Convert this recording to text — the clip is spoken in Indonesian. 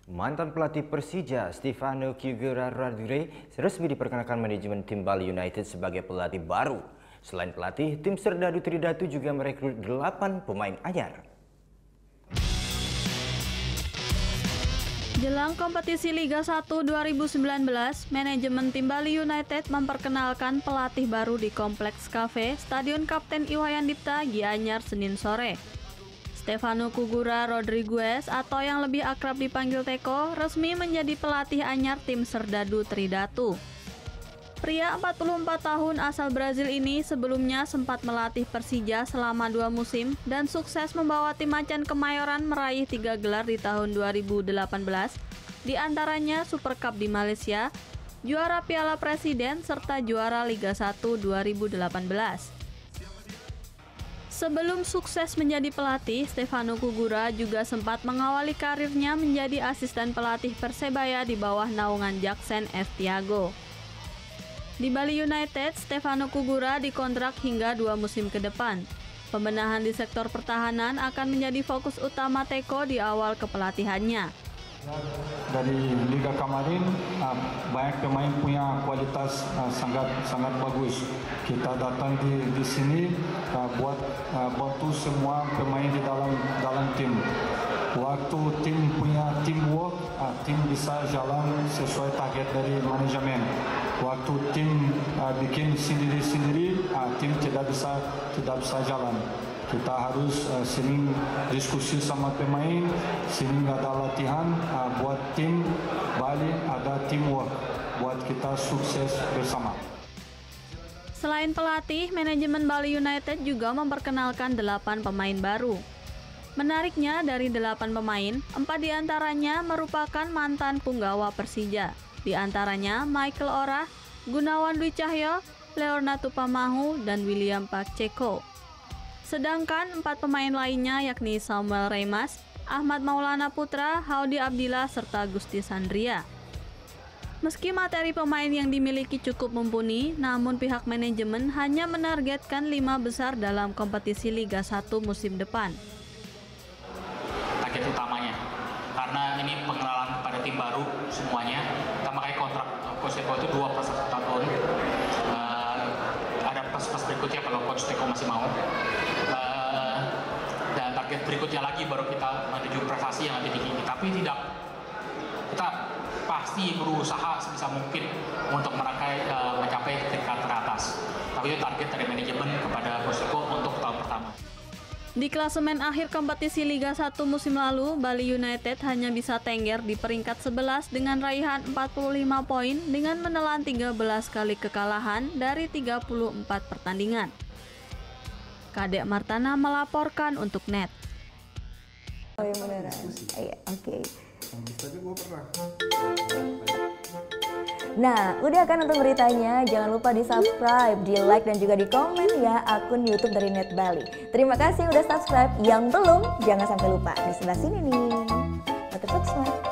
Mantan pelatih Persija, Stefano Kugura Radure, resmi diperkenalkan manajemen tim Bali United sebagai pelatih baru. Selain pelatih, tim Serdadu Tridatu juga merekrut 8 pemain anyar. Jelang kompetisi Liga 1 2019, manajemen tim Bali United memperkenalkan pelatih baru di Kompleks Cafe, Stadion Kapten Iwayan Dipta, Gianyar, Senin sore. Stefano Kugura Rodriguez atau yang lebih akrab dipanggil Teko resmi menjadi pelatih anyar tim Serdadu Tridatu. Pria 44 tahun asal Brazil ini sebelumnya sempat melatih Persija selama 2 musim dan sukses membawa tim Macan Kemayoran meraih 3 gelar di tahun 2018, di antaranya Super Cup di Malaysia, juara Piala Presiden serta juara Liga 1 2018. Sebelum sukses menjadi pelatih, Stefano Kugura juga sempat mengawali karirnya menjadi asisten pelatih Persebaya di bawah naungan Jackson F. Tiago. Di Bali United, Stefano Kugura dikontrak hingga 2 musim ke depan. Pembenahan di sektor pertahanan akan menjadi fokus utama Teko di awal kepelatihannya. Dari Liga kemarin banyak pemain punya kualitas sangat bagus. Kita datang di sini buat bantu semua pemain di dalam tim. Waktu tim punya teamwork, tim bisa jalan sesuai target dari manajemen. Waktu tim bikin sendiri-sendiri, tim tidak bisa jalan. Kita harus sering diskusi sama pemain, sering ada latihan buat tim Bali, ada teamwork buat kita sukses bersama. Selain pelatih, manajemen Bali United juga memperkenalkan 8 pemain baru. Menariknya, dari 8 pemain, 4 diantaranya merupakan mantan punggawa Persija. Di antaranya Michael Orah, Gunawan Dwi Cahyo, Leonardo Pamahu, dan William Pacheco. Sedangkan 4 pemain lainnya yakni Samuel Remas, Ahmad Maulana Putra, Haudi Abdillah, serta Gusti Sandria. Meski materi pemain yang dimiliki cukup mumpuni, namun pihak manajemen hanya menargetkan 5 besar dalam kompetisi Liga 1 musim depan. Target utamanya, karena ini pengenalan kepada tim baru semuanya, kita pakai kontrak Coach Teko itu 2 plus 1 tahun. Ada pas berikutnya kalau Coach Teko masih mau. Dan target berikutnya lagi baru kita menuju prestasi yang lebih tinggi. Tapi kita pasti berusaha sebisa mungkin untuk mencapai tingkat teratas. Tapi itu target dari manajemen kepada Coach Teko untuk tahun pertama. Di klasemen akhir kompetisi Liga 1 musim lalu, Bali United hanya bisa tengger di peringkat 11 dengan raihan 45 poin dengan menelan 13 kali kekalahan dari 34 pertandingan. Kadek Martana melaporkan untuk NET. Oh iya beneran. Iya, oke. Nah, udah kan nonton beritanya? Jangan lupa di subscribe, di like, dan juga di komen ya akun YouTube dari Net Bali. Terima kasih udah subscribe. Yang belum, jangan sampai lupa di sebelah sini nih. Notif subscribe.